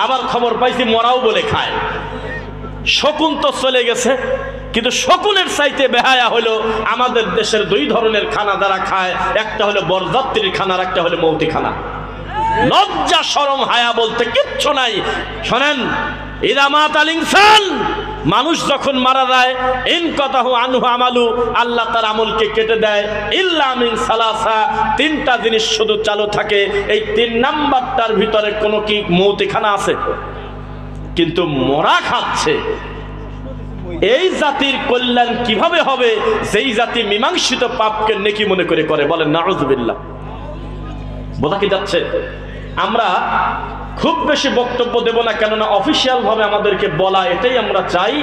আবার খবর পাইছি মরাও বলে খায়। শকুন তো চলে গেছে, কিন্তু শকুনের চাইতে বেহায়া হলো আমাদের দেশের দুই ধরনের খানা যারা খায়, একটা হলো বরযাত্রীর খানা, আর একটা হলো মৌতি খানা। লজ্জা শরম হায়া বলতে কিচ্ছু নাই। শোনেন, ইদা মাতাল ইনসান, মানুষ যখন মারা যায়, ইনকাতাহু আনহু আমালু, আল্লাহ তার আমলকে কেটে দেয়, ইল্লা মিন সালাসা, তিনটা জিনিস শুধু চালু থাকে। এই 3 নাম্বারটার ভিতরে কোনো কি মৌতিখানা আছে? কিন্তু মরা খাচ্ছে। এই জাতির কল্যাণ কিভাবে হবে যেই জাতি মীমাংসিত পাপকে নেকি মনে করে করে? বলেন নাউযুবিল্লাহ। বোঝা কি যাচ্ছে? আমরা খুব বেশি বক্তব্য দেব না, কেননা অফিসিয়াল ভাবে আমাদেরকে বলা, এটাই আমরা চাই।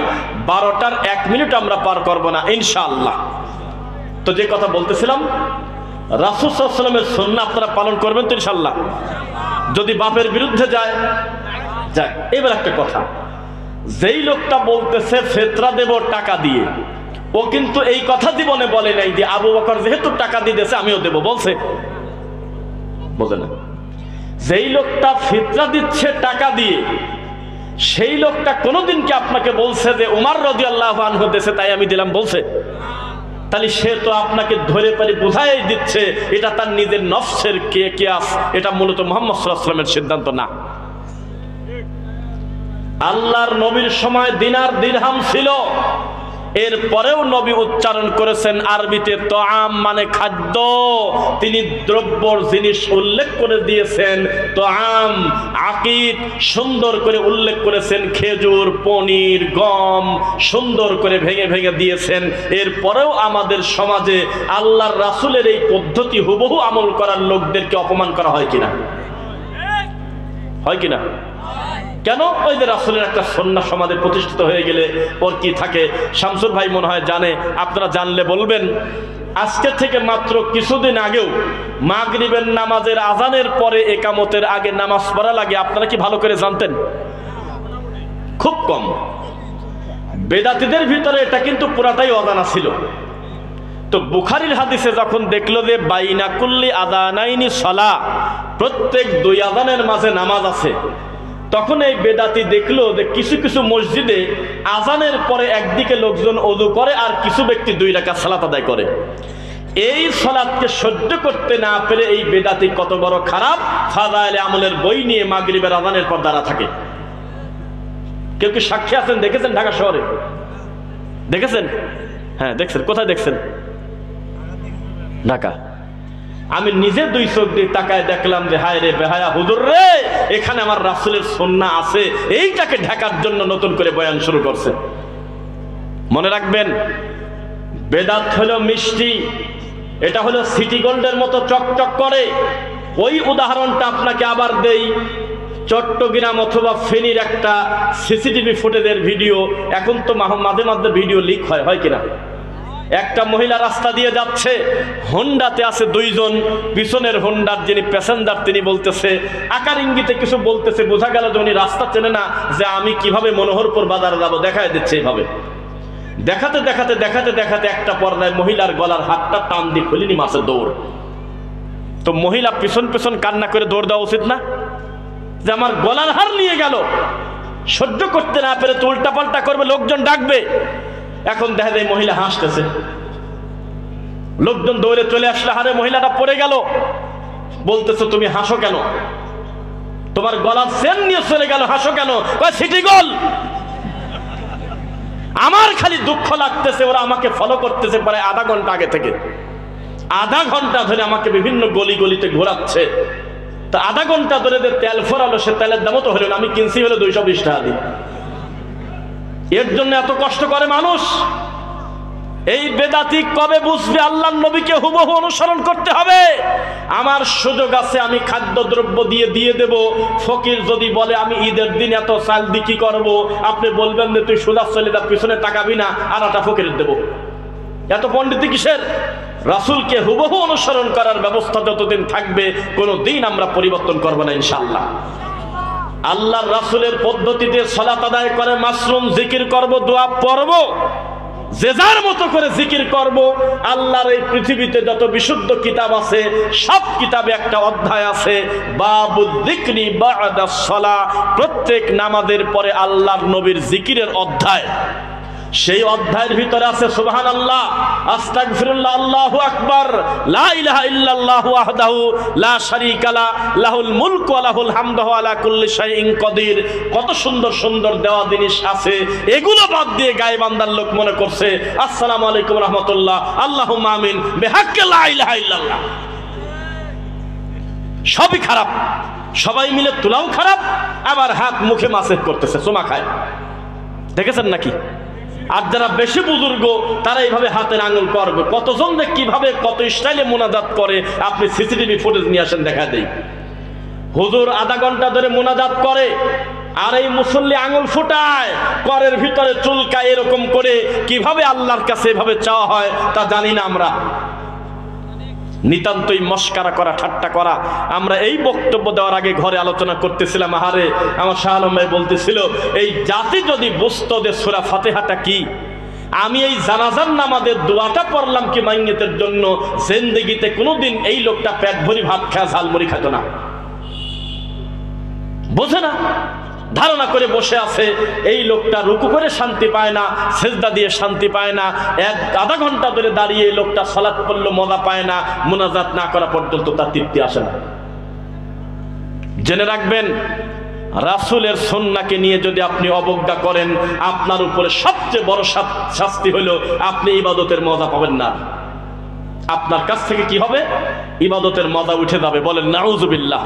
12টার 1 মিনিট আমরা পার করব না ইনশাআল্লাহ। তো যে কথা বলতেছিলাম, রাসূল সাল্লাল্লাহু আলাইহি ওয়াসাল্লামের সুন্নাহ আপনারা পালন করবেন তো ইনশাআল্লাহ? যদি বাপের বিরুদ্ধে যায়, যাক। এবার একটা কথা, যেই লোকটা বলতেছে ফিতরা দেব টাকা দিয়ে, ও কিন্তু এই কথা জীবনে বলে নাই যে আবু বকর যেহেতু টাকা দিয়েছে আমিও দেব, বলছে? বোঝে না। যেই লোকটা ফিতরা দিচ্ছে টাকা দিয়ে, সেই লোকটা কোনোদিন কি আপনাকে বলছে যে উমর রাদিয়াল্লাহু আনহু দিয়েছে তাই আমি দিলাম? বলছে? তাহলে সে তো আপনাকে ধরে পারে বুঝাই দিচ্ছে এটা তার নিজের নফসের কিয়াস, এটা মূলত মুহাম্মদ সাল্লাল্লাহু আলাইহি ওয়াসাল্লামের সিদ্ধান্ত না। আল্লাহর নবীর সময় দিনার দিরহাম ছিল, এরপরেও নবী উচ্চারণ করেছেন আরবিতে তোআম মানে খাদ্য। তিনি দ্রব্যর জিনিস উল্লেখ করে দিয়েছেন তোআম, আকিদ সুন্দর করে উল্লেখ করেছেন, খেজুর, পনির, গম সুন্দর করে ভেঙে ভেঙে দিয়েছেন। এরপরেও আমাদের সমাজে আল্লাহর রাসূলের এই পদ্ধতি হুবহু আমল করার লোকদেরকে অপমান করা হয় কিনা? হয় কিনা? কেন? ওই যে রাসূলের একটা সুন্নাহ সমাজে প্রতিষ্ঠিত হয়ে গেলে ওর কি থাকে? শামসুর ভাই মনে হয় জানে, আপনারা জানলে বলবেন। আজকে থেকে মাত্র কিছুদিন আগেও মাগরিবের নামাজের আজানের পরে একামতের আগে নামাজ পড়া লাগে, আপনারা কি ভালো করে জানতেন? খুব কম। বেদাতীদের ভিতরে এটা কিন্তু পুরাটাই অজানা ছিল। তো বুখারীর হাদিসে যখন দেখলো যে বাইনা কুল্লি আযানাইনি সালাহ, প্রত্যেক 2 আযানের মাঝে নামাজ আছে, তখন এই বেদাতি দেখলো যে কিছু কিছু মসজিদে আজানের পরে একদিকে লোকজন ওযু করে আর কিছু ব্যক্তি 2 রাকাত সালাত আদায় করে। এই সালাতকে সহ্য করতে না পেরে এই বেদাতি কত বড় খারাপ, ফাযাইলে আমলের বই নিয়ে মাগরিবের আজানের পর দাঁড়া থাকে। কেউ কি সাক্ষী আছেন? দেখেছেন ঢাকা শহরে? দেখেছেন? হ্যাঁ দেখছেন। কোথায় দেখছেন? ঢাকা। আমি নিজে 2 চোখ দিয়ে তাকায় দেখলাম যে হায় রে বেহায়া হুজুর রে, এখানে আমার রাসূলের সুন্নাহ আছে, এইটাকে ঢাকার জন্য নতুন করে বয়ান শুরু করছে। মনে রাখবেন, বেদাত হলো মিষ্টি, এটা হলো সিটি গোল্ডের মতো চকচক করে। ওই উদাহরণটা আপনাকে আবার দেই। চট্টগ্রাম অথবা ফেনীর একটা সিসিটিভি ফুটেজের ভিডিও, এখন তো মাঝে মাঝে ভিডিও লিক হয় কিনা? একটা মহিলা রাস্তা দিয়ে যাচ্ছে, হোন্ডাতে আছে 2 জন, পিছনের হোন্ডার যিনি প্যাসেঞ্জার তিনি বলতেছে, আকার ইঙ্গিতে কিছু বলতেছে, বোঝা গেল যে উনি রাস্তা চেনে না, যে আমি কিভাবে মনোহরপুর বাজারে যাবো দেখায় দিচ্ছে। এইভাবে দেখাতে দেখাতে দেখাতে দেখাতে একটা পর্যায়ে মহিলার গলার হাতটা টান দিয়ে খুলিনি মাসে দৌড়। তো মহিলা পিছন পিছন কান্না করে দৌড় দেওয়া উচিত না? যে আমার গলার হার নিয়ে গেল, সহ্য করতে না পেরে তো উল্টা পাল্টা করবে, লোকজন ডাকবে। এখন দেখা যায় মহিলা হাসতেছে, লোকজন দৌড়ে চলে আসলে, হারে মহিলাটা পড়ে গেল। বলতেছে তুমি হাসো কেন? তোমার গলার চেন নিয়ে চলে গেল, হাসো কেন? City gold. আমার খালি দুঃখ লাগতেছে, ওরা আমাকে ফলো করতেছে প্রায় আধা ঘন্টা আগে থেকে। আধা ঘন্টা ধরে আমাকে বিভিন্ন গলি গলিতে ঘোরাচ্ছে। তা আধা ঘন্টা ধরে যে তেল ফোরালো, সে তেলের দামও তো হলো না, আমি কিনছি হলো 220 টাকা দিয়ে। এর জন্য এত কষ্ট করে মানুষ। এই বেদাতি কবে বুঝবে আল্লাহর নবীকে হুবহু অনুসরণ করতে হবে? আমার সুযোগ আছে, আমি খাদ্যদ্রব্য দিয়ে দেব। ফকির যদি বলে আমি ঈদের দিন এত চাল দিয়ে কি করবো, আপনি বলবেন যে তুই সোজা চলে যা, পিছনে তাকাবি না, আর একটা ফকির দেব। এত পণ্ডিতি কিসের? রাসূলকে হুবহু অনুসরণ করার ব্যবস্থা যতদিন থাকবে, কোনো দিন আমরা পরিবর্তন করব না ইনশাআল্লাহ। আল্লাহর রাসূলের পদ্ধতিতে সালাত আদায় করে মাসরুম জিকির করব, দোয়া পড়ব। যে যার মতো করে জিকির করব। আল্লাহর এই পৃথিবীতে যত বিশুদ্ধ কিতাব আছে সব কিতাবে একটা অধ্যায় আছে বাবুল যিকরি বা'দাস সালাহ, প্রত্যেক নামাজের পরে আল্লাহর নবীর জিকিরের অধ্যায়। সেই অধ্যায়ের ভিতরে আছে সুবহানাল্লাহ, আস্তাগফিরুল্লাহ, আল্লাহু আকবার, লা ইলাহা ইল্লাল্লাহু ওয়াহদাহু লা শারীকা লা, লাহুল মুলকু ওয়া লাহুল হামদু ওয়া আলা কুল্লি শাইইন কাদির। কত সুন্দর সুন্দর দেওয়া জিনিস আছে, এগুলো বাদ দিয়ে গায়ে বান্দার লোক মনে করছে আসসালামু আলাইকুম রাহমাতুল্লাহ, আল্লাহুম্মা আমিন, বিহাক্কি লা ইলাহা ইল্লাল্লাহ। সবই খারাপ, সবাই মিলে তোলাও খারাপ, আবার হাত মুখে মাসেজ করতেছে, চুমা খায়। দেখেছেন নাকি? আর যারা বেশি বুজুর্গ তারা এইভাবে হাতের আঙুল করবে। কতজন যে কিভাবে কত স্টাইলে মোনাজাত করে আপনি সিসিটিভি ফুটেজ নিয়ে আসেন, দেখা দেই। হুজুর আধা ঘন্টা ধরে মোনাজাত করে আর এই মুসল্লি আঙুল ফুটায়, করের ভিতরে চুলকায়, এরকম করে কিভাবে আল্লাহর কাছে এভাবে চাওয়া হয় তা জানি না আমরা। নিতান্তই মস্কারা করা, ঠাট্টা করা। আমরা এই বক্তব্য দেওয়ার আগে ঘরে আলোচনা করতেছিলাম, আহারে আমার শাহ আলম ভাই বলতেছিল এই জাতি যদি বুঝতো যে সূরা ফাতিহাটা কি, আমি এই জানাজার নামাজের দোয়াটা পড়লাম কি মাইয়িতের জন্য, জিন্দেগিতে কোনোদিন এই লোকটা পেট ভরি ভাত খায় ঝালমুড়ি খেত না। বোঝে না, ধারণা করে বসে আছে এই লোকটা রুকু করে শান্তি পায় না, সেজদা দিয়ে শান্তি পায় না, আধা ঘন্টা ধরে দাঁড়িয়ে এই লোকটা সালাত পড়লো মজা পায় না, মুনাজাত না করা পর্যন্ত তার তৃপ্তি আসে না। জেনে রাখবেন, রাসূলের সুন্নাহকে নিয়ে যদি আপনি অবজ্ঞা করেন, আপনার উপরে সবচেয়ে বড় শাস্তি হলো আপনি ইবাদতের মজা পাবেন না। আপনার কাছ থেকে কি হবে? ইবাদতের মজা উঠে যাবে। বলেন নাউজুবিল্লাহ।